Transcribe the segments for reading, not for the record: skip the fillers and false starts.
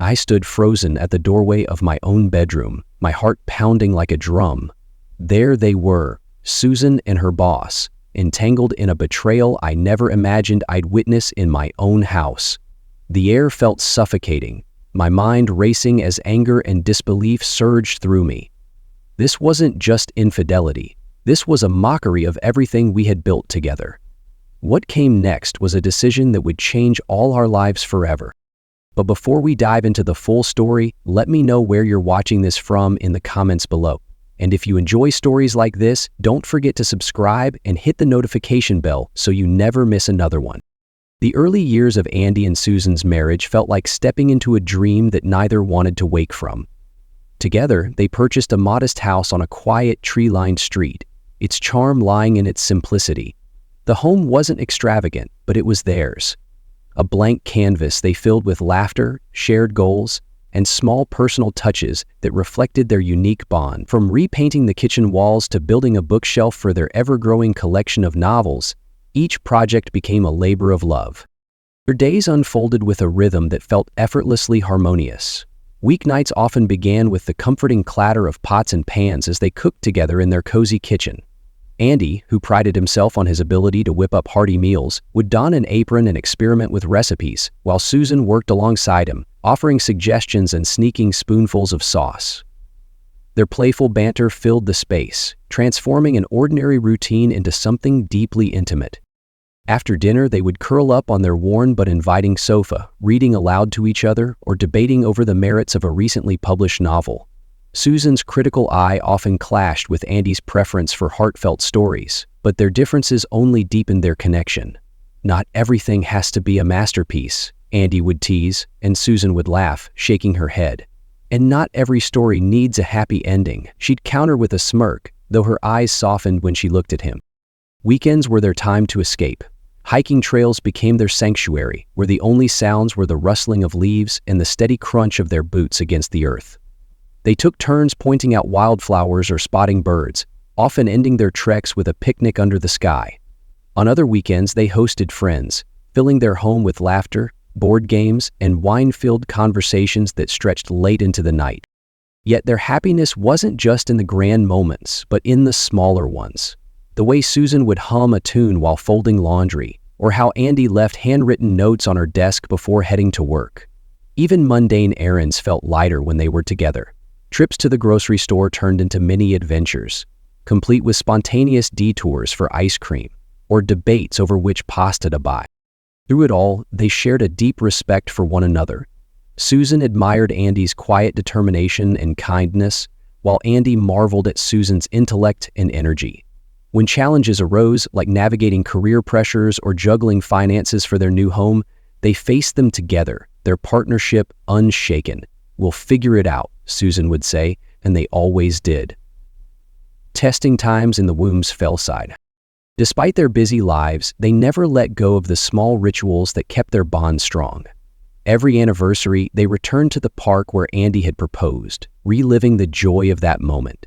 I stood frozen at the doorway of my own bedroom, my heart pounding like a drum. There they were, Susan and her boss, entangled in a betrayal I never imagined I'd witness in my own house. The air felt suffocating, my mind racing as anger and disbelief surged through me. This wasn't just infidelity. This was a mockery of everything we had built together. What came next was a decision that would change all our lives forever. But before we dive into the full story, let me know where you're watching this from in the comments below. And if you enjoy stories like this, don't forget to subscribe and hit the notification bell so you never miss another one. The early years of Andy and Susan's marriage felt like stepping into a dream that neither wanted to wake from. Together, they purchased a modest house on a quiet, tree-lined street, its charm lying in its simplicity. The home wasn't extravagant, but it was theirs. A blank canvas they filled with laughter, shared goals, and small personal touches that reflected their unique bond. From repainting the kitchen walls to building a bookshelf for their ever-growing collection of novels, each project became a labor of love. Their days unfolded with a rhythm that felt effortlessly harmonious. Weeknights often began with the comforting clatter of pots and pans as they cooked together in their cozy kitchen. Andy, who prided himself on his ability to whip up hearty meals, would don an apron and experiment with recipes, while Susan worked alongside him, offering suggestions and sneaking spoonfuls of sauce. Their playful banter filled the space, transforming an ordinary routine into something deeply intimate. After dinner, they would curl up on their worn but inviting sofa, reading aloud to each other or debating over the merits of a recently published novel. Susan's critical eye often clashed with Andy's preference for heartfelt stories, but their differences only deepened their connection. "Not everything has to be a masterpiece," Andy would tease, and Susan would laugh, shaking her head. "And not every story needs a happy ending," she'd counter with a smirk, though her eyes softened when she looked at him. Weekends were their time to escape. Hiking trails became their sanctuary, where the only sounds were the rustling of leaves and the steady crunch of their boots against the earth. They took turns pointing out wildflowers or spotting birds, often ending their treks with a picnic under the sky. On other weekends, they hosted friends, filling their home with laughter, board games, and wine-filled conversations that stretched late into the night. Yet their happiness wasn't just in the grand moments, but in the smaller ones. The way Susan would hum a tune while folding laundry, or how Andy left handwritten notes on her desk before heading to work. Even mundane errands felt lighter when they were together. Trips to the grocery store turned into mini adventures, complete with spontaneous detours for ice cream, or debates over which pasta to buy. Through it all, they shared a deep respect for one another. Susan admired Andy's quiet determination and kindness, while Andy marveled at Susan's intellect and energy. When challenges arose, like navigating career pressures or juggling finances for their new home, they faced them together, their partnership unshaken. "We'll figure it out," Susan would say, and they always did. Testing times in the womb's fell side. Despite their busy lives, they never let go of the small rituals that kept their bond strong. Every anniversary, they returned to the park where Andy had proposed, reliving the joy of that moment.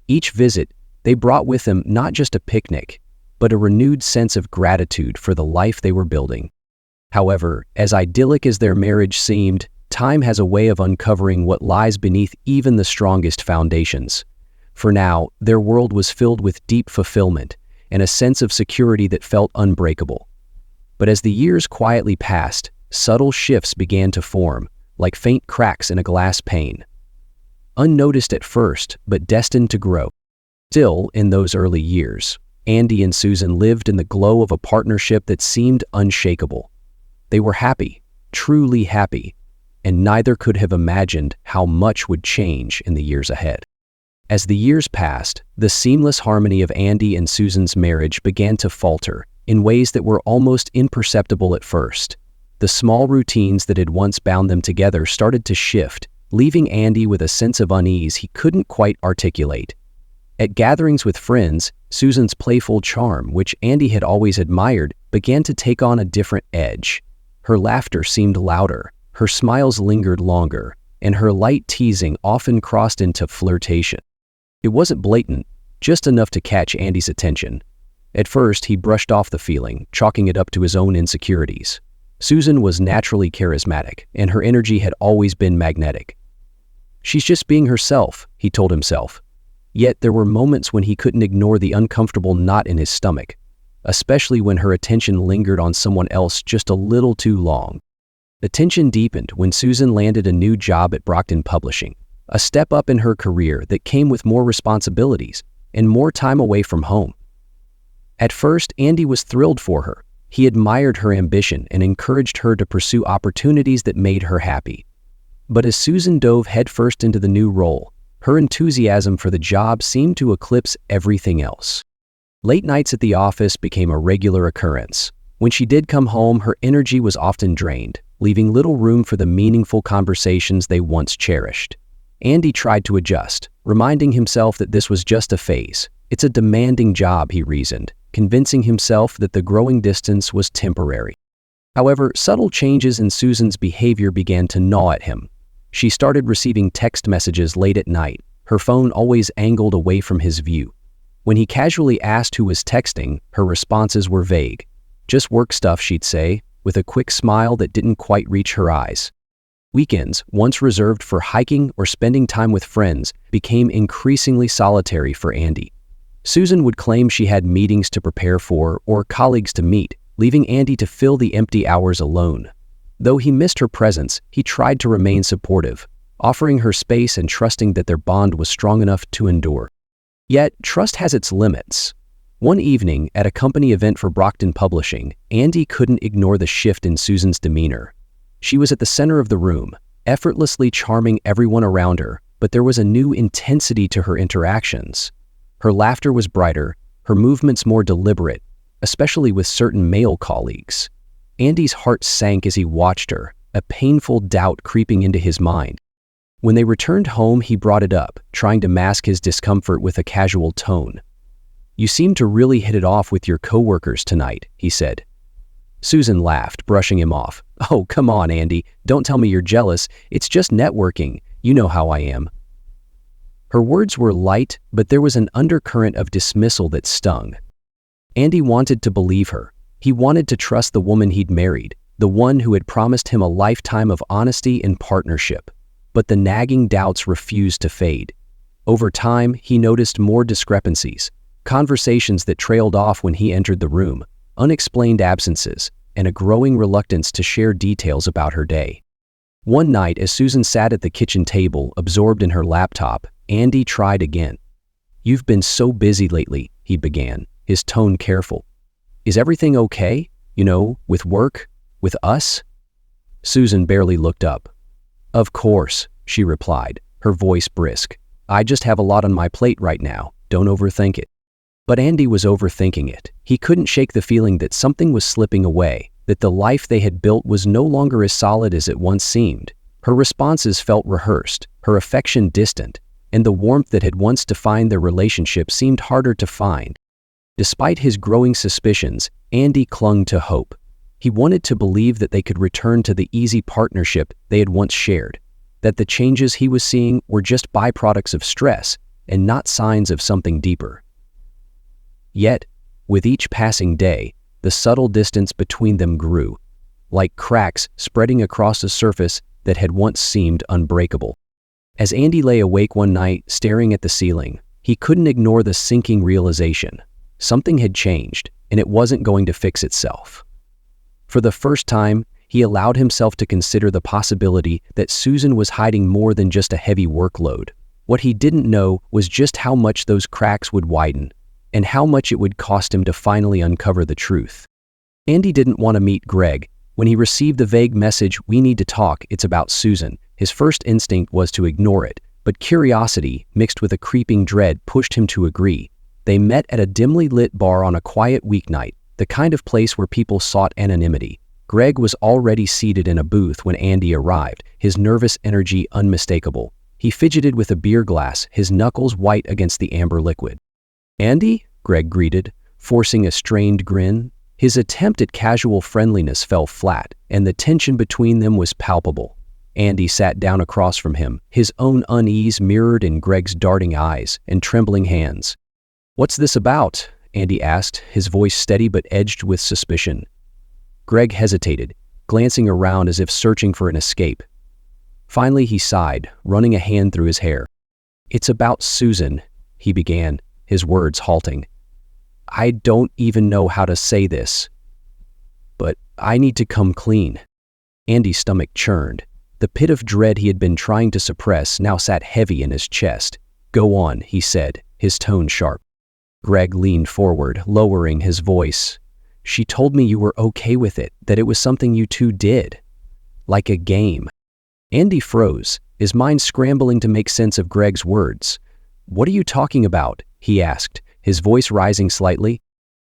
Each visit, they brought with them not just a picnic, but a renewed sense of gratitude for the life they were building. However, as idyllic as their marriage seemed, time has a way of uncovering what lies beneath even the strongest foundations. For now, their world was filled with deep fulfillment and a sense of security that felt unbreakable. But as the years quietly passed, subtle shifts began to form, like faint cracks in a glass pane. Unnoticed at first, but destined to grow. Still, in those early years, Andy and Susan lived in the glow of a partnership that seemed unshakable. They were happy, truly happy, and neither could have imagined how much would change in the years ahead. As the years passed, the seamless harmony of Andy and Susan's marriage began to falter in ways that were almost imperceptible at first. The small routines that had once bound them together started to shift, leaving Andy with a sense of unease he couldn't quite articulate. At gatherings with friends, Susan's playful charm, which Andy had always admired, began to take on a different edge. Her laughter seemed louder, her smiles lingered longer, and her light teasing often crossed into flirtation. It wasn't blatant, just enough to catch Andy's attention. At first, he brushed off the feeling, chalking it up to his own insecurities. Susan was naturally charismatic, and her energy had always been magnetic. She's just being herself, he told himself. Yet there were moments when he couldn't ignore the uncomfortable knot in his stomach, especially when her attention lingered on someone else just a little too long. The tension deepened when Susan landed a new job at Brockton Publishing, a step up in her career that came with more responsibilities and more time away from home. At first, Andy was thrilled for her. He admired her ambition and encouraged her to pursue opportunities that made her happy. But as Susan dove headfirst into the new role, her enthusiasm for the job seemed to eclipse everything else. Late nights at the office became a regular occurrence. When she did come home, her energy was often drained, leaving little room for the meaningful conversations they once cherished. Andy tried to adjust, reminding himself that this was just a phase. It's a demanding job, he reasoned, convincing himself that the growing distance was temporary. However, subtle changes in Susan's behavior began to gnaw at him. She started receiving text messages late at night, her phone always angled away from his view. When he casually asked who was texting, her responses were vague. Just work stuff, she'd say, with a quick smile that didn't quite reach her eyes. Weekends, once reserved for hiking or spending time with friends, became increasingly solitary for Andy. Susan would claim she had meetings to prepare for or colleagues to meet, leaving Andy to fill the empty hours alone. Though he missed her presence, he tried to remain supportive, offering her space and trusting that their bond was strong enough to endure. Yet, trust has its limits. One evening, at a company event for Brockton Publishing, Andy couldn't ignore the shift in Susan's demeanor. She was at the center of the room, effortlessly charming everyone around her, but there was a new intensity to her interactions. Her laughter was brighter, her movements more deliberate, especially with certain male colleagues. Andy's heart sank as he watched her, a painful doubt creeping into his mind. When they returned home, he brought it up, trying to mask his discomfort with a casual tone. "You seem to really hit it off with your coworkers tonight," he said. Susan laughed, brushing him off. "Oh, come on, Andy. Don't tell me you're jealous. It's just networking. You know how I am." Her words were light, but there was an undercurrent of dismissal that stung. Andy wanted to believe her. He wanted to trust the woman he'd married, the one who had promised him a lifetime of honesty and partnership. But the nagging doubts refused to fade. Over time, he noticed more discrepancies, conversations that trailed off when he entered the room, unexplained absences, and a growing reluctance to share details about her day. One night, as Susan sat at the kitchen table, absorbed in her laptop, Andy tried again. "You've been so busy lately," he began, his tone careful. "Is everything okay? With work? With us?" Susan barely looked up. "Of course," she replied, her voice brisk. "I just have a lot on my plate right now. Don't overthink it." But Andy was overthinking it. He couldn't shake the feeling that something was slipping away, that the life they had built was no longer as solid as it once seemed. Her responses felt rehearsed, her affection distant, and the warmth that had once defined their relationship seemed harder to find. Despite his growing suspicions, Andy clung to hope. He wanted to believe that they could return to the easy partnership they had once shared, that the changes he was seeing were just byproducts of stress and not signs of something deeper. Yet, with each passing day, the subtle distance between them grew, like cracks spreading across a surface that had once seemed unbreakable. As Andy lay awake one night, staring at the ceiling, he couldn't ignore the sinking realization. Something had changed, and it wasn't going to fix itself. For the first time, he allowed himself to consider the possibility that Susan was hiding more than just a heavy workload. What he didn't know was just how much those cracks would widen, and how much it would cost him to finally uncover the truth. Andy didn't want to meet Greg. When he received the vague message, "We need to talk, it's about Susan," his first instinct was to ignore it, but curiosity, mixed with a creeping dread, pushed him to agree. They met at a dimly lit bar on a quiet weeknight, the kind of place where people sought anonymity. Greg was already seated in a booth when Andy arrived, his nervous energy unmistakable. He fidgeted with a beer glass, his knuckles white against the amber liquid. "Andy?" Greg greeted, forcing a strained grin. His attempt at casual friendliness fell flat, and the tension between them was palpable. Andy sat down across from him, his own unease mirrored in Greg's darting eyes and trembling hands. "What's this about?" Andy asked, his voice steady but edged with suspicion. Greg hesitated, glancing around as if searching for an escape. Finally, he sighed, running a hand through his hair. "It's about Susan," he began, his words halting. "I don't even know how to say this, but I need to come clean." Andy's stomach churned. The pit of dread he had been trying to suppress now sat heavy in his chest. "Go on," he said, his tone sharp. Greg leaned forward, lowering his voice. "She told me you were okay with it, that it was something you two did. Like a game." Andy froze, his mind scrambling to make sense of Greg's words. "What are you talking about?" he asked, his voice rising slightly.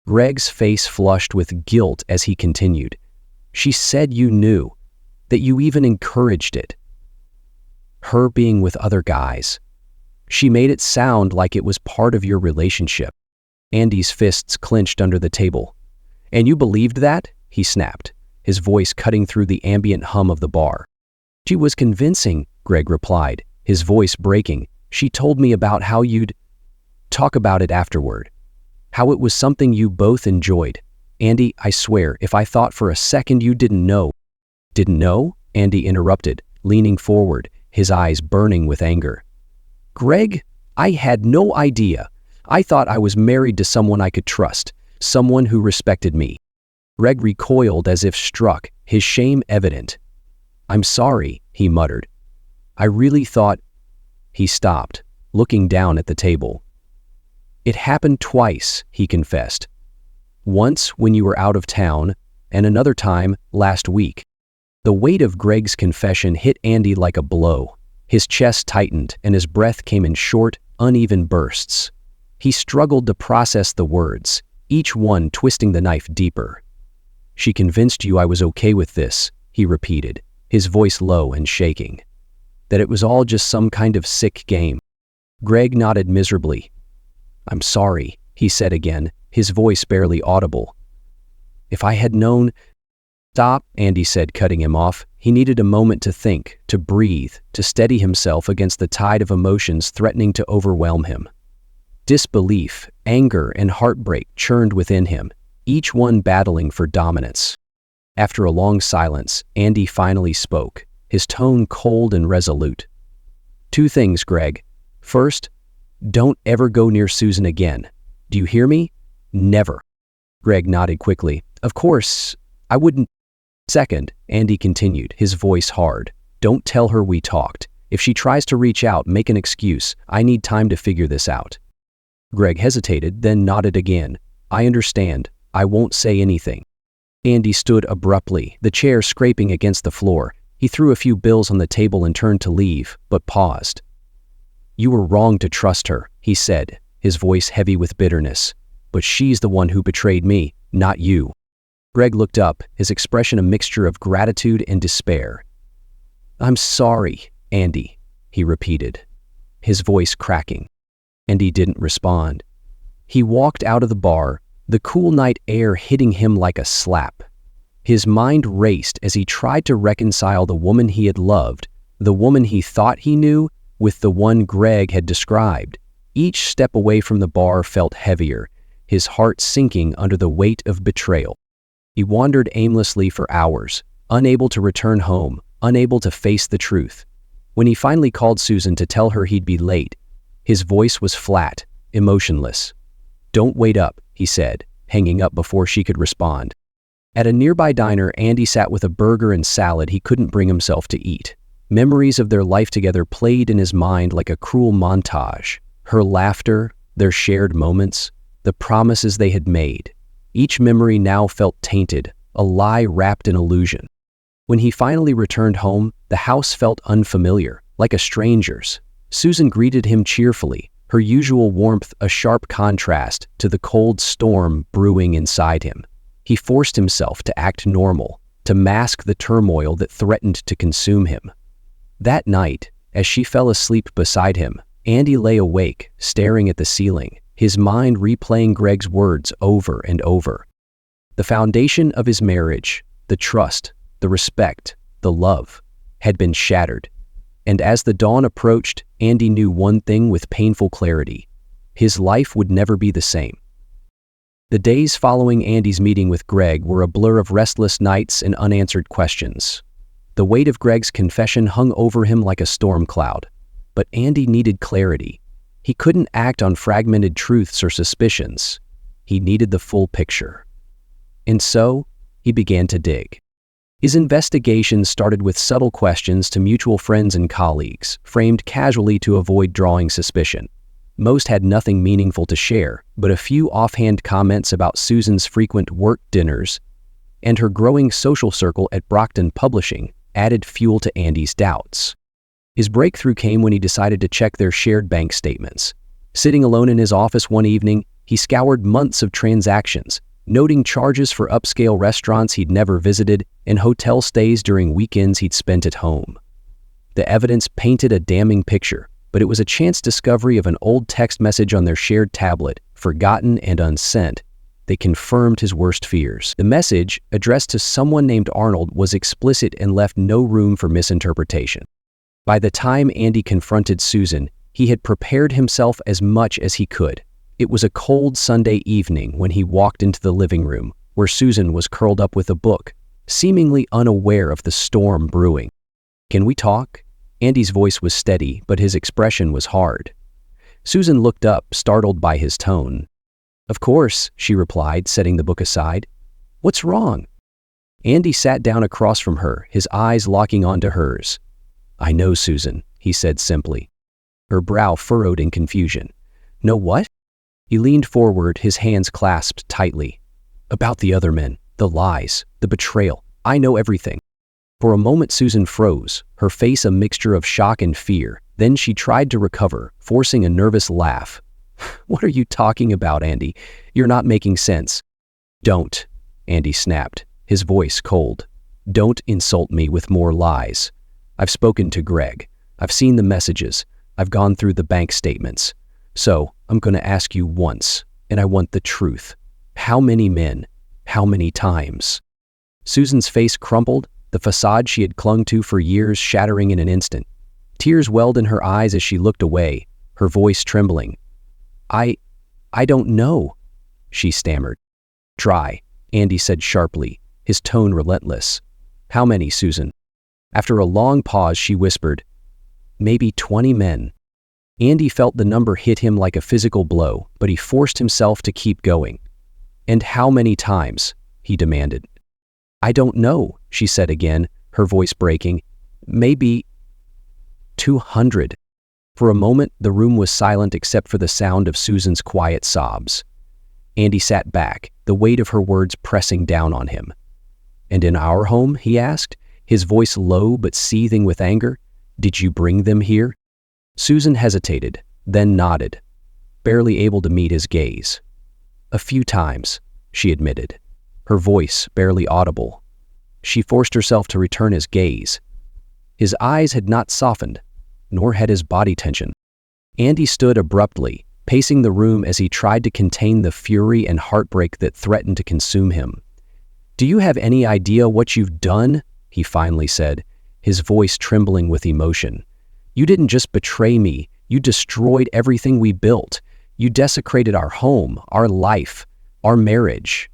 Greg's face flushed with guilt as he continued. "She said you knew, that you even encouraged it. Her being with other guys. She made it sound like it was part of your relationship." Andy's fists clenched under the table. "And you believed that?" he snapped, his voice cutting through the ambient hum of the bar. "She was convincing," Greg replied, his voice breaking. "She told me about how you'd talk about it afterward. How it was something you both enjoyed. Andy, I swear, if I thought for a second you didn't know." "Didn't know?" Andy interrupted, leaning forward, his eyes burning with anger. "Greg, I had no idea. I thought I was married to someone I could trust, someone who respected me." Greg recoiled as if struck, his shame evident. "I'm sorry," he muttered. "I really thought—" He stopped, looking down at the table. "It happened twice," he confessed. "Once when you were out of town, and another time last week." The weight of Greg's confession hit Andy like a blow. His chest tightened and his breath came in short, uneven bursts. He struggled to process the words, each one twisting the knife deeper. "She convinced you I was okay with this," he repeated, his voice low and shaking. "That it was all just some kind of sick game." Greg nodded miserably. "I'm sorry," he said again, his voice barely audible. "If I had known—" "Stop," Andy said, cutting him off. He needed a moment to think, to breathe, to steady himself against the tide of emotions threatening to overwhelm him. Disbelief, anger, and heartbreak churned within him, each one battling for dominance. After a long silence, Andy finally spoke, his tone cold and resolute. "Two things, Greg. First, don't ever go near Susan again. Do you hear me? Never." Greg nodded quickly. "Of course, I wouldn't." "Second," Andy continued, his voice hard, "don't tell her we talked. If she tries to reach out, make an excuse. I need time to figure this out." Greg hesitated, then nodded again. "I understand. I won't say anything." Andy stood abruptly, the chair scraping against the floor. He threw a few bills on the table and turned to leave, but paused. "You were wrong to trust her," he said, his voice heavy with bitterness. "But she's the one who betrayed me, not you." Greg looked up, his expression a mixture of gratitude and despair. "I'm sorry, Andy," he repeated, his voice cracking. Andy didn't respond. He walked out of the bar, the cool night air hitting him like a slap. His mind raced as he tried to reconcile the woman he had loved, the woman he thought he knew, with the one Greg had described. Each step away from the bar felt heavier, his heart sinking under the weight of betrayal. He wandered aimlessly for hours, unable to return home, unable to face the truth. When he finally called Susan to tell her he'd be late, his voice was flat, emotionless. "Don't wait up," he said, hanging up before she could respond. At a nearby diner, Andy sat with a burger and salad he couldn't bring himself to eat. Memories of their life together played in his mind like a cruel montage. Her laughter, their shared moments, the promises they had made. Each memory now felt tainted, a lie wrapped in illusion. When he finally returned home, the house felt unfamiliar, like a stranger's. Susan greeted him cheerfully, her usual warmth a sharp contrast to the cold storm brewing inside him. He forced himself to act normal, to mask the turmoil that threatened to consume him. That night, as she fell asleep beside him, Andy lay awake, staring at the ceiling, his mind replaying Greg's words over and over. The foundation of his marriage, the trust, the respect, the love, had been shattered. And as the dawn approached, Andy knew one thing with painful clarity. His life would never be the same. The days following Andy's meeting with Greg were a blur of restless nights and unanswered questions. The weight of Greg's confession hung over him like a storm cloud. But Andy needed clarity. He couldn't act on fragmented truths or suspicions. He needed the full picture. And so, he began to dig. His investigation started with subtle questions to mutual friends and colleagues, framed casually to avoid drawing suspicion. Most had nothing meaningful to share, but a few offhand comments about Susan's frequent work dinners and her growing social circle at Brockton Publishing added fuel to Andy's doubts. His breakthrough came when he decided to check their shared bank statements. Sitting alone in his office one evening, he scoured months of transactions, noting charges for upscale restaurants he'd never visited and hotel stays during weekends he'd spent at home. The evidence painted a damning picture, but it was a chance discovery of an old text message on their shared tablet, forgotten and unsent. They confirmed his worst fears. The message, addressed to someone named Arnold, was explicit and left no room for misinterpretation. By the time Andy confronted Susan, he had prepared himself as much as he could. It was a cold Sunday evening when he walked into the living room, where Susan was curled up with a book, seemingly unaware of the storm brewing. "Can we talk?" Andy's voice was steady, but his expression was hard. Susan looked up, startled by his tone. "Of course," she replied, setting the book aside. "What's wrong?" Andy sat down across from her, his eyes locking onto hers. "I know, Susan," he said simply. Her brow furrowed in confusion. "Know what?" He leaned forward, his hands clasped tightly. "About the other men, the lies, the betrayal. I know everything." For a moment Susan froze, her face a mixture of shock and fear. Then she tried to recover, forcing a nervous laugh. "What are you talking about, Andy? You're not making sense." "Don't," Andy snapped, his voice cold. "Don't insult me with more lies. I've spoken to Greg. I've seen the messages. I've gone through the bank statements. So, I'm going to ask you once, and I want the truth. How many men? How many times?" Susan's face crumpled, the facade she had clung to for years shattering in an instant. Tears welled in her eyes as she looked away, her voice trembling. I don't know," she stammered. "Try," Andy said sharply, his tone relentless. "How many, Susan?" After a long pause, she whispered, "Maybe 20 men." Andy felt the number hit him like a physical blow, but he forced himself to keep going. "And how many times?" he demanded. "I don't know," she said again, her voice breaking. "Maybe 200. For a moment, the room was silent except for the sound of Susan's quiet sobs. Andy sat back, the weight of her words pressing down on him. "And in our home?" he asked, his voice low but seething with anger. "Did you bring them here?" Susan hesitated, then nodded, barely able to meet his gaze. "A few times," she admitted, her voice barely audible. She forced herself to return his gaze. His eyes had not softened, nor had his body tension. Andy stood abruptly, pacing the room as he tried to contain the fury and heartbreak that threatened to consume him. "Do you have any idea what you've done?" he finally said, his voice trembling with emotion. "You didn't just betray me, you destroyed everything we built. You desecrated our home, our life, our marriage."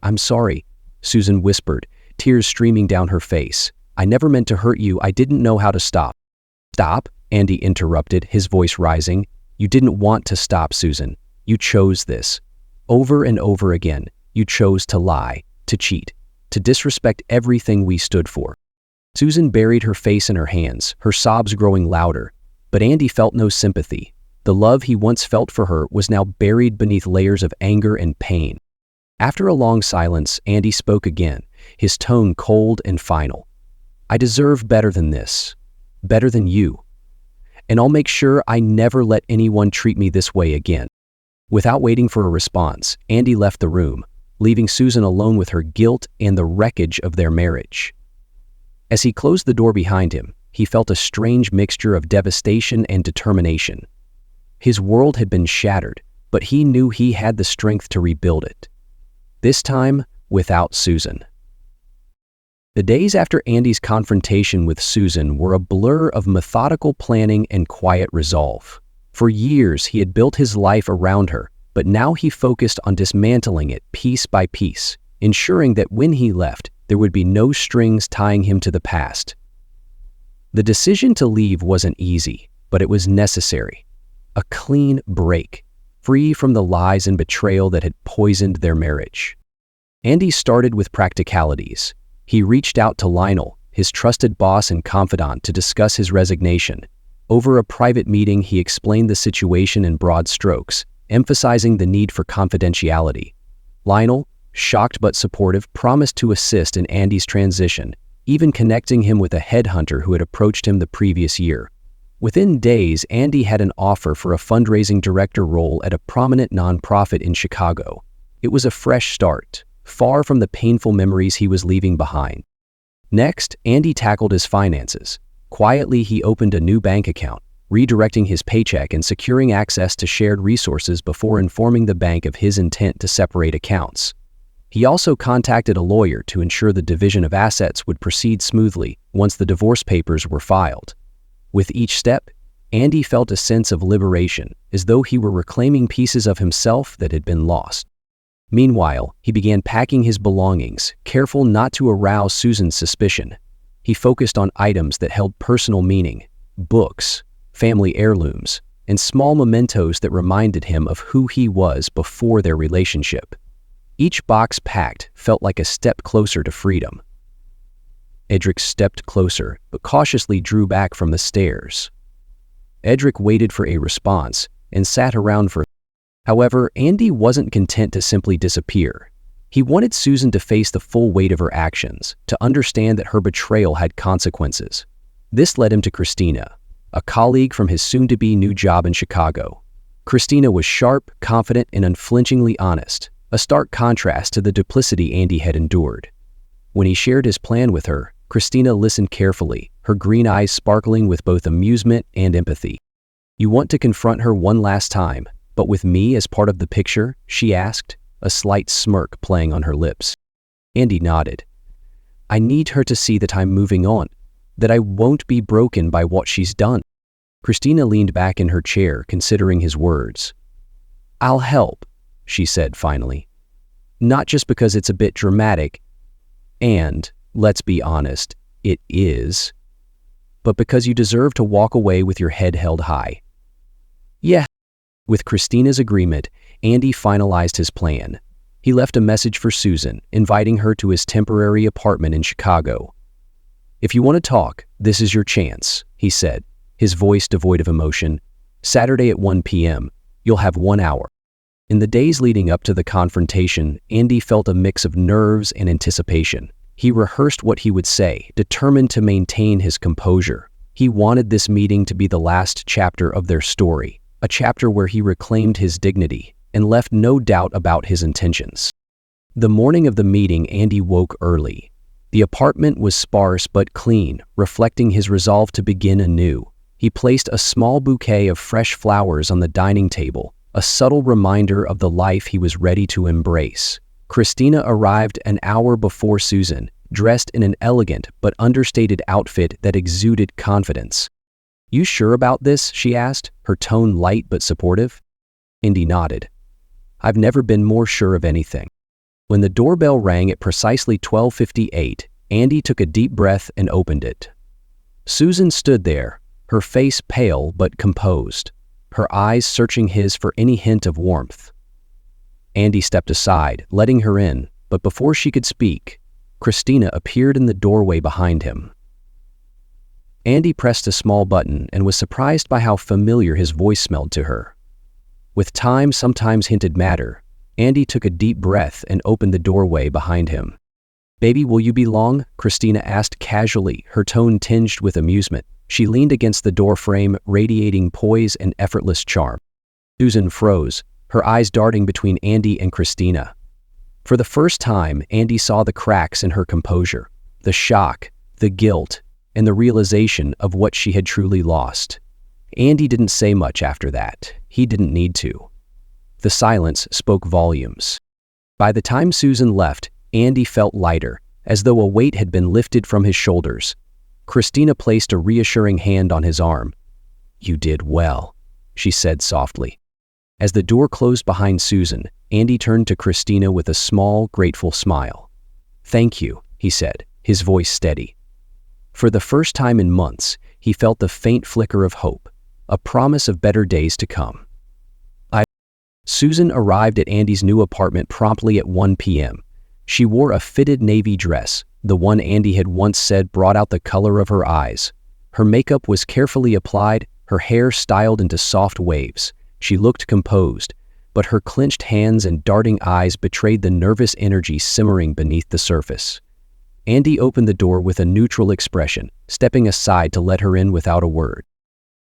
"I'm sorry," Susan whispered, tears streaming down her face. "I never meant to hurt you. I didn't know how to stop." "Stop?" Andy interrupted, his voice rising. "You didn't want to stop, Susan. You chose this. Over and over again, you chose to lie, to cheat, to disrespect everything we stood for." Susan buried her face in her hands, her sobs growing louder. But Andy felt no sympathy. The love he once felt for her was now buried beneath layers of anger and pain. After a long silence, Andy spoke again, his tone cold and final. "I deserve better than this. Better than you. And I'll make sure I never let anyone treat me this way again." Without waiting for a response, Andy left the room, leaving Susan alone with her guilt and the wreckage of their marriage. As he closed the door behind him, he felt a strange mixture of devastation and determination. His world had been shattered, but he knew he had the strength to rebuild it. This time, without Susan. The days after Andy's confrontation with Susan were a blur of methodical planning and quiet resolve. For years, he had built his life around her, but now he focused on dismantling it piece by piece, ensuring that when he left, there would be no strings tying him to the past. The decision to leave wasn't easy, but it was necessary. A clean break, free from the lies and betrayal that had poisoned their marriage. Andy started with practicalities. He reached out to Lionel, his trusted boss and confidant, to discuss his resignation. Over a private meeting, he explained the situation in broad strokes, emphasizing the need for confidentiality. Lionel, shocked but supportive, promised to assist in Andy's transition, even connecting him with a headhunter who had approached him the previous year. Within days, Andy had an offer for a fundraising director role at a prominent nonprofit in Chicago. It was a fresh start, far from the painful memories he was leaving behind. Next, Andy tackled his finances. Quietly, he opened a new bank account, redirecting his paycheck and securing access to shared resources before informing the bank of his intent to separate accounts. He also contacted a lawyer to ensure the division of assets would proceed smoothly once the divorce papers were filed. With each step, Andy felt a sense of liberation, as though he were reclaiming pieces of himself that had been lost. Meanwhile, he began packing his belongings, careful not to arouse Susan's suspicion. He focused on items that held personal meaning, books, family heirlooms, and small mementos that reminded him of who he was before their relationship. Each box packed felt like a step closer to freedom. Edric stepped closer, but cautiously drew back from the stairs. Edric waited for a response and sat around for. However, Andy wasn't content to simply disappear. He wanted Susan to face the full weight of her actions, to understand that her betrayal had consequences. This led him to Christina, a colleague from his soon-to-be new job in Chicago. Christina was sharp, confident, and unflinchingly honest, a stark contrast to the duplicity Andy had endured. When he shared his plan with her, Christina listened carefully, her green eyes sparkling with both amusement and empathy. "You want to confront her one last time, but with me as part of the picture?" she asked, a slight smirk playing on her lips. Andy nodded. "I need her to see that I'm moving on, that I won't be broken by what she's done." Christina leaned back in her chair, considering his words. "I'll help," she said finally. "Not just because it's a bit dramatic, and, let's be honest, it is, but because you deserve to walk away with your head held high." "Yeah." With Christina's agreement, Andy finalized his plan. He left a message for Susan, inviting her to his temporary apartment in Chicago. "If you want to talk, this is your chance," he said, his voice devoid of emotion. "Saturday at 1 p.m., you'll have 1 hour." In the days leading up to the confrontation, Andy felt a mix of nerves and anticipation. He rehearsed what he would say, determined to maintain his composure. He wanted this meeting to be the last chapter of their story, a chapter where he reclaimed his dignity and left no doubt about his intentions. The morning of the meeting, Andy woke early. The apartment was sparse but clean, reflecting his resolve to begin anew. He placed a small bouquet of fresh flowers on the dining table, a subtle reminder of the life he was ready to embrace. Christina arrived an hour before Susan, dressed in an elegant but understated outfit that exuded confidence. "You sure about this?" she asked, her tone light but supportive. Andy nodded. "I've never been more sure of anything." When the doorbell rang at precisely 12:58, Andy took a deep breath and opened it. Susan stood there, her face pale but composed, her eyes searching his for any hint of warmth. Andy stepped aside, letting her in, but before she could speak, Christina appeared in the doorway behind him. Andy pressed a small button and was surprised by how familiar his voice smelled to her. With time sometimes hinted matter, Andy took a deep breath and opened the doorway behind him. "Baby, will you be long?" Christina asked casually, her tone tinged with amusement. She leaned against the door frame, radiating poise and effortless charm. Susan froze, her eyes darting between Andy and Christina. For the first time, Andy saw the cracks in her composure, the shock, the guilt, and the realization of what she had truly lost. Andy didn't say much after that. He didn't need to. The silence spoke volumes. By the time Susan left, Andy felt lighter, as though a weight had been lifted from his shoulders. Christina placed a reassuring hand on his arm. "You did well," she said softly. As the door closed behind Susan, Andy turned to Christina with a small, grateful smile. "Thank you," he said, his voice steady. For the first time in months, he felt the faint flicker of hope, a promise of better days to come. Susan arrived at Andy's new apartment promptly at 1 p.m. She wore a fitted navy dress, the one Andy had once said brought out the color of her eyes. Her makeup was carefully applied, her hair styled into soft waves. She looked composed, but her clenched hands and darting eyes betrayed the nervous energy simmering beneath the surface. Andy opened the door with a neutral expression, stepping aside to let her in without a word.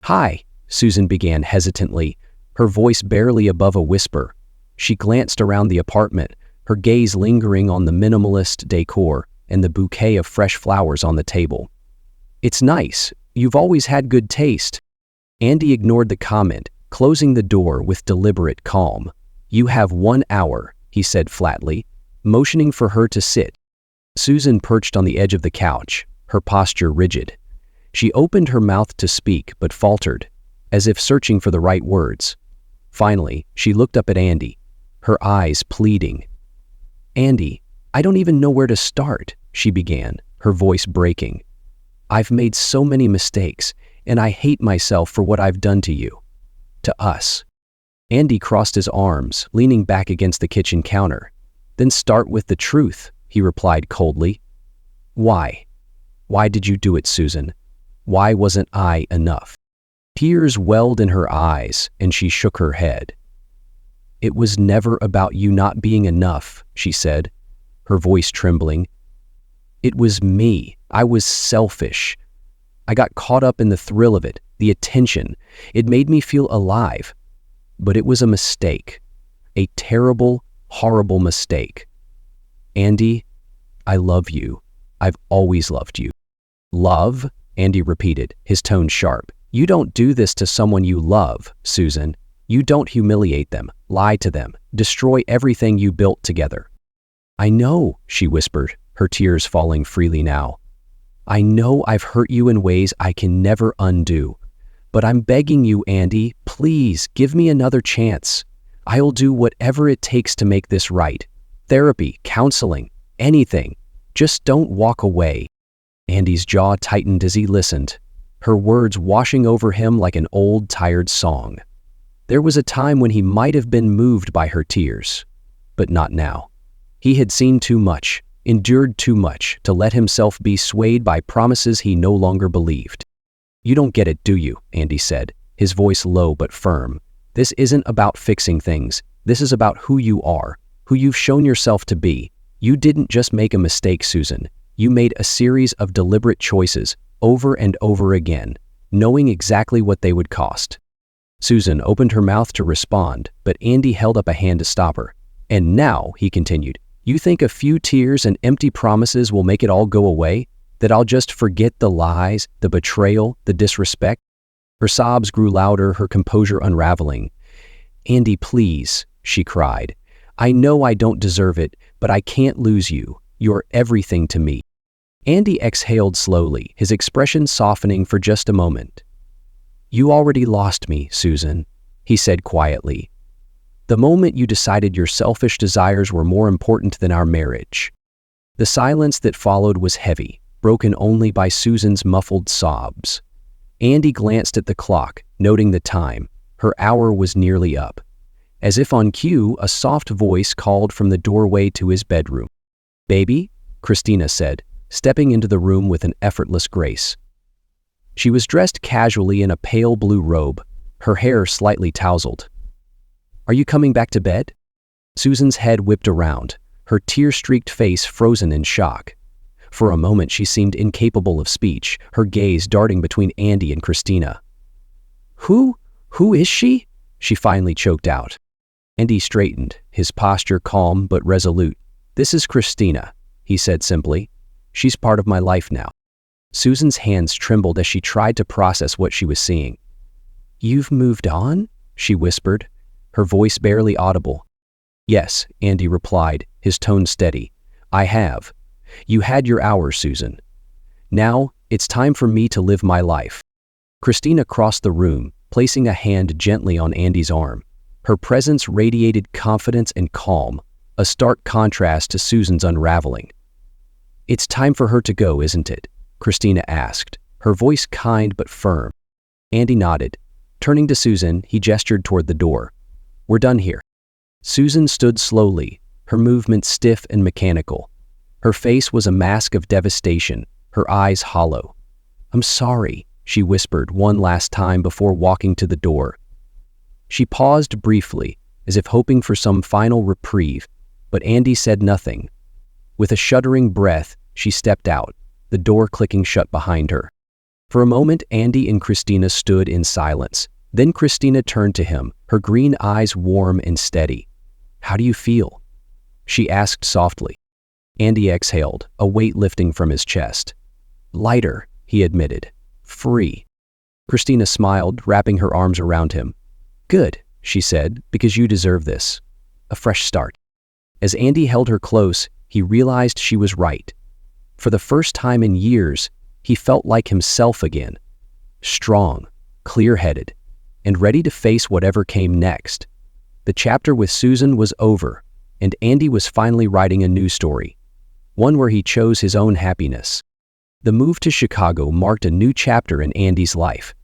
"Hi," Susan began hesitantly, her voice barely above a whisper. She glanced around the apartment, her gaze lingering on the minimalist decor and the bouquet of fresh flowers on the table. "It's nice. You've always had good taste." Andy ignored the comment, closing the door with deliberate calm. "You have 1 hour," he said flatly, motioning for her to sit. Susan perched on the edge of the couch, her posture rigid. She opened her mouth to speak but faltered, as if searching for the right words. Finally, she looked up at Andy, her eyes pleading. "Andy, I don't even know where to start," she began, her voice breaking. "I've made so many mistakes, and I hate myself for what I've done to you. To us." Andy crossed his arms, leaning back against the kitchen counter. "Then start with the truth," he replied coldly. "Why? Why did you do it, Susan? Why wasn't I enough?" Tears welled in her eyes, and she shook her head. "It was never about you not being enough," she said, her voice trembling. "It was me. I was selfish. I got caught up in the thrill of it, the attention. It made me feel alive. But it was a mistake. A terrible, horrible mistake. Andy, I love you. I've always loved you." "Love?" Andy repeated, his tone sharp. "You don't do this to someone you love, Susan. You don't humiliate them, lie to them, destroy everything you built together." "I know," she whispered, her tears falling freely now. "I know I've hurt you in ways I can never undo. But I'm begging you, Andy, please give me another chance. I'll do whatever it takes to make this right. Therapy, counseling, anything. Just don't walk away." Andy's jaw tightened as he listened, her words washing over him like an old, tired song. There was a time when he might have been moved by her tears, but not now. He had seen too much, endured too much, to let himself be swayed by promises he no longer believed. "You don't get it, do you?" Andy said, his voice low but firm. "This isn't about fixing things. This is about who you are, who you've shown yourself to be. You didn't just make a mistake, Susan. You made a series of deliberate choices, over and over again, knowing exactly what they would cost." Susan opened her mouth to respond, but Andy held up a hand to stop her. "And now," he continued, "you think a few tears and empty promises will make it all go away? That I'll just forget the lies, the betrayal, the disrespect?" Her sobs grew louder, her composure unraveling. "Andy, please," she cried. "I know I don't deserve it, but I can't lose you. You're everything to me." Andy exhaled slowly, his expression softening for just a moment. "You already lost me, Susan," he said quietly. "The moment you decided your selfish desires were more important than our marriage." The silence that followed was heavy, broken only by Susan's muffled sobs. Andy glanced at the clock, noting the time. Her hour was nearly up. As if on cue, a soft voice called from the doorway to his bedroom. "Baby?" Christina said, stepping into the room with an effortless grace. She was dressed casually in a pale blue robe, her hair slightly tousled. "Are you coming back to bed?" Susan's head whipped around, her tear-streaked face frozen in shock. For a moment she seemed incapable of speech, her gaze darting between Andy and Christina. Who is she?" she finally choked out. Andy straightened, his posture calm but resolute. "This is Christina," he said simply. "She's part of my life now." Susan's hands trembled as she tried to process what she was seeing. "You've moved on?" she whispered, her voice barely audible. "Yes," Andy replied, his tone steady. "I have. You had your hour, Susan. Now, it's time for me to live my life." Christina crossed the room, placing a hand gently on Andy's arm. Her presence radiated confidence and calm, a stark contrast to Susan's unraveling. "It's time for her to go, isn't it?" Christina asked, her voice kind but firm. Andy nodded. Turning to Susan, he gestured toward the door. "We're done here." Susan stood slowly, her movements stiff and mechanical. Her face was a mask of devastation, her eyes hollow. "I'm sorry," she whispered one last time before walking to the door. She paused briefly, as if hoping for some final reprieve, but Andy said nothing. With a shuddering breath, she stepped out, the door clicking shut behind her. For a moment, Andy and Christina stood in silence. Then Christina turned to him, her green eyes warm and steady. "How do you feel?" she asked softly. Andy exhaled, a weight lifting from his chest. "Lighter," he admitted. "Free." Christina smiled, wrapping her arms around him. "Good," she said, "because you deserve this. A fresh start." As Andy held her close, he realized she was right. For the first time in years, he felt like himself again. Strong, clear-headed, and ready to face whatever came next. The chapter with Susan was over, and Andy was finally writing a new story, one where he chose his own happiness. The move to Chicago marked a new chapter in Andy's life,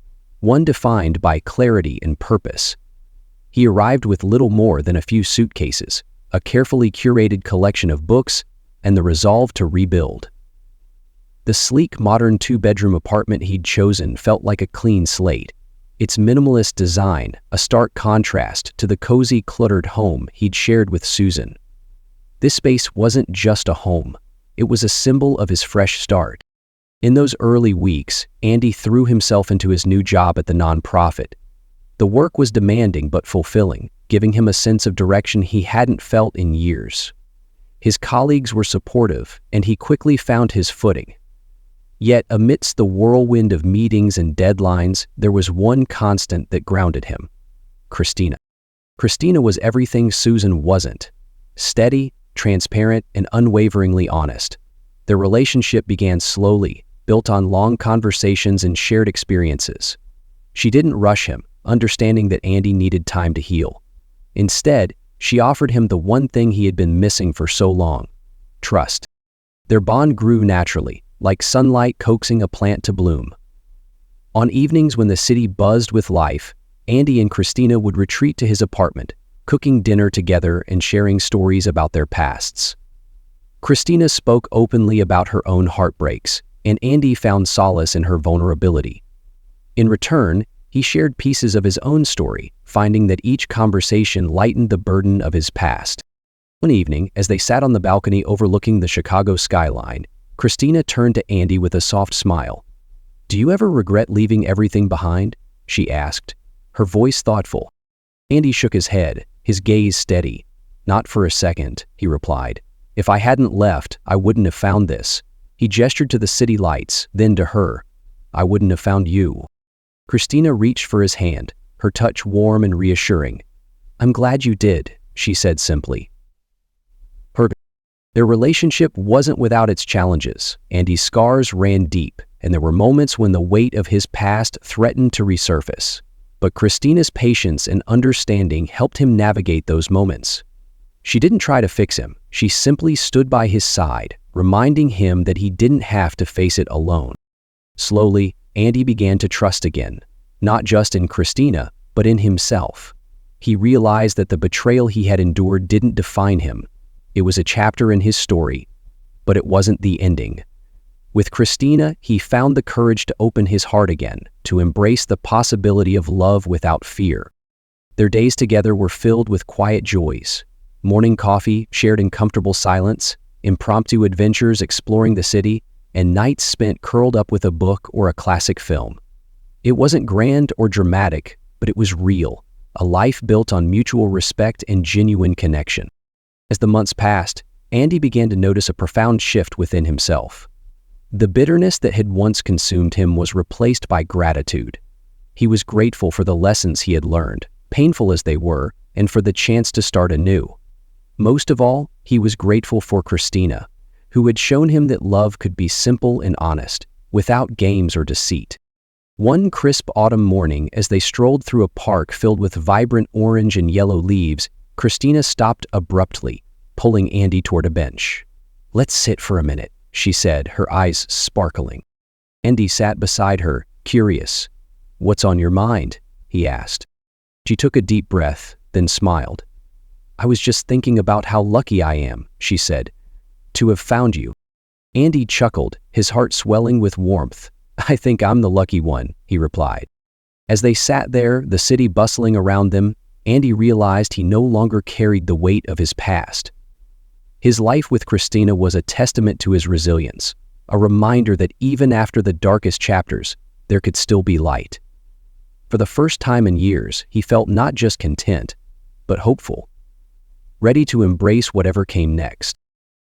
one defined by clarity and purpose. He arrived with little more than a few suitcases, a carefully curated collection of books, and the resolve to rebuild. The sleek, modern two-bedroom apartment he'd chosen felt like a clean slate, its minimalist design a stark contrast to the cozy, cluttered home he'd shared with Susan. This space wasn't just a home, it was a symbol of his fresh start. In those early weeks, Andy threw himself into his new job at the nonprofit. The work was demanding but fulfilling, giving him a sense of direction he hadn't felt in years. His colleagues were supportive, and he quickly found his footing. Yet, amidst the whirlwind of meetings and deadlines, there was one constant that grounded him: Christina. Christina was everything Susan wasn't: steady, transparent, and unwaveringly honest. Their relationship began slowly, built on long conversations and shared experiences. She didn't rush him, understanding that Andy needed time to heal. Instead, she offered him the one thing he had been missing for so long: trust. Their bond grew naturally, like sunlight coaxing a plant to bloom. On evenings when the city buzzed with life, Andy and Christina would retreat to his apartment, cooking dinner together and sharing stories about their pasts. Christina spoke openly about her own heartbreaks, and Andy found solace in her vulnerability. In return, he shared pieces of his own story, finding that each conversation lightened the burden of his past. One evening, as they sat on the balcony overlooking the Chicago skyline, Christina turned to Andy with a soft smile. "Do you ever regret leaving everything behind?" she asked, her voice thoughtful. Andy shook his head, his gaze steady. "Not for a second," he replied. "If I hadn't left, I wouldn't have found this." He gestured to the city lights, then to her. "I wouldn't have found you." Christina reached for his hand, her touch warm and reassuring. "I'm glad you did," she said simply. Their relationship wasn't without its challenges. Andy's scars ran deep, and there were moments when the weight of his past threatened to resurface. But Christina's patience and understanding helped him navigate those moments. She didn't try to fix him. She simply stood by his side, reminding him that he didn't have to face it alone. Slowly, Andy began to trust again, not just in Christina, but in himself. He realized that the betrayal he had endured didn't define him. It was a chapter in his story, but it wasn't the ending. With Christina, he found the courage to open his heart again, to embrace the possibility of love without fear. Their days together were filled with quiet joys: morning coffee shared in comfortable silence, impromptu adventures exploring the city, and nights spent curled up with a book or a classic film. It wasn't grand or dramatic, but it was real, a life built on mutual respect and genuine connection. As the months passed, Andy began to notice a profound shift within himself. The bitterness that had once consumed him was replaced by gratitude. He was grateful for the lessons he had learned, painful as they were, and for the chance to start anew. Most of all, he was grateful for Christina, who had shown him that love could be simple and honest, without games or deceit. One crisp autumn morning, as they strolled through a park filled with vibrant orange and yellow leaves, Christina stopped abruptly, pulling Andy toward a bench. "Let's sit for a minute," she said, her eyes sparkling. Andy sat beside her, curious. "What's on your mind?" he asked. She took a deep breath, then smiled. "I was just thinking about how lucky I am," she said, "to have found you." Andy chuckled, his heart swelling with warmth. "I think I'm the lucky one," he replied. As they sat there, the city bustling around them, Andy realized he no longer carried the weight of his past. His life with Christina was a testament to his resilience, a reminder that even after the darkest chapters, there could still be light. For the first time in years, he felt not just content, but hopeful, ready to embrace whatever came next.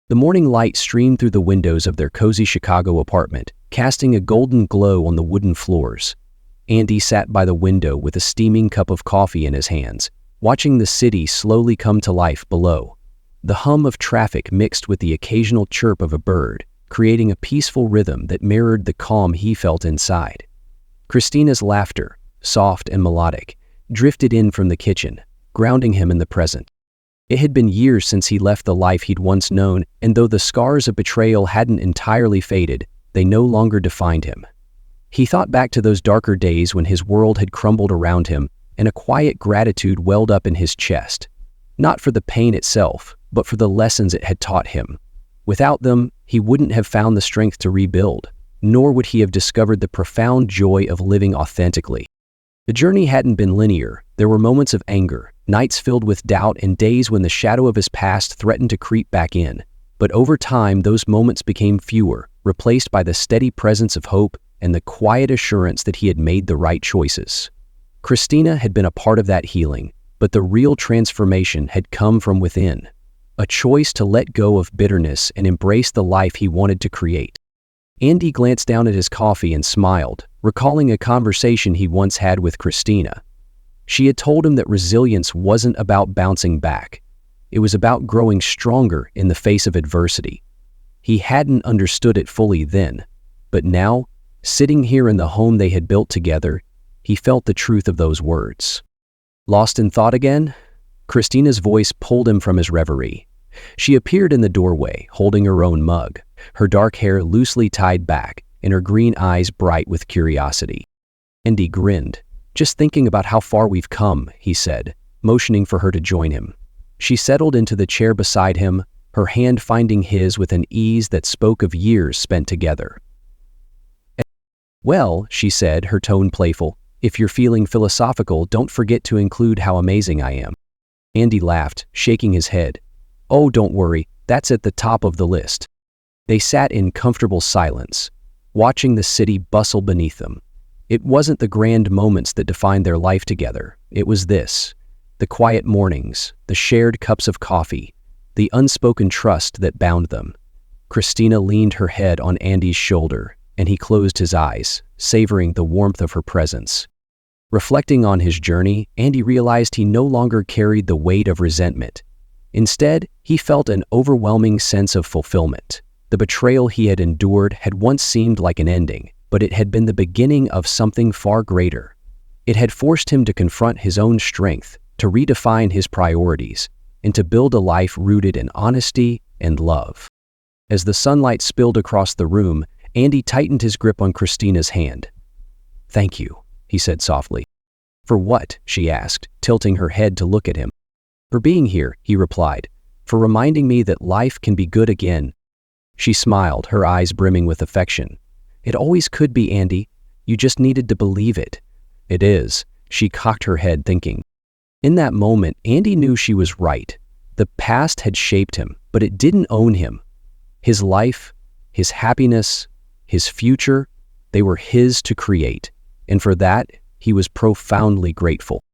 The morning light streamed through the windows of their cozy Chicago apartment, casting a golden glow on the wooden floors. Andy sat by the window with a steaming cup of coffee in his hands, watching the city slowly come to life below. The hum of traffic mixed with the occasional chirp of a bird, creating a peaceful rhythm that mirrored the calm he felt inside. Christina's laughter, soft and melodic, drifted in from the kitchen, grounding him in the present. It had been years since he left the life he'd once known, and though the scars of betrayal hadn't entirely faded, they no longer defined him. He thought back to those darker days when his world had crumbled around him, and a quiet gratitude welled up in his chest. Not for the pain itself, but for the lessons it had taught him. Without them, he wouldn't have found the strength to rebuild, nor would he have discovered the profound joy of living authentically. The journey hadn't been linear. There were moments of anger, nights filled with doubt, and days when the shadow of his past threatened to creep back in. But over time, those moments became fewer, replaced by the steady presence of hope and the quiet assurance that he had made the right choices. Christina had been a part of that healing, but the real transformation had come from within, a choice to let go of bitterness and embrace the life he wanted to create. Andy glanced down at his coffee and smiled, recalling a conversation he once had with Christina. She had told him that resilience wasn't about bouncing back. It was about growing stronger in the face of adversity. He hadn't understood it fully then, but now, sitting here in the home they had built together, he felt the truth of those words. "Lost in thought again?" Christina's voice pulled him from his reverie. She appeared in the doorway, holding her own mug, her dark hair loosely tied back, and her green eyes bright with curiosity. Andy grinned. "Just thinking about how far we've come," he said, motioning for her to join him. She settled into the chair beside him, her hand finding his with an ease that spoke of years spent together. "Well," she said, her tone playful, "if you're feeling philosophical, don't forget to include how amazing I am." Andy laughed, shaking his head. "Oh, don't worry, that's at the top of the list." They sat in comfortable silence, watching the city bustle beneath them. It wasn't the grand moments that defined their life together. It was this: the quiet mornings, the shared cups of coffee, the unspoken trust that bound them. Christina leaned her head on Andy's shoulder, and he closed his eyes, savoring the warmth of her presence. Reflecting on his journey, Andy realized he no longer carried the weight of resentment. Instead, he felt an overwhelming sense of fulfillment. The betrayal he had endured had once seemed like an ending, but it had been the beginning of something far greater. It had forced him to confront his own strength, to redefine his priorities, and to build a life rooted in honesty and love. As the sunlight spilled across the room, Andy tightened his grip on Christina's hand. "Thank you," he said softly. "For what?" she asked, tilting her head to look at him. "For being here," he replied. "For reminding me that life can be good again." She smiled, her eyes brimming with affection. "It always could be, Andy. You just needed to believe it." "It is," she cocked her head, thinking. In that moment, Andy knew she was right. The past had shaped him, but it didn't own him. His life, his happiness, his future, they were his to create, and for that, he was profoundly grateful.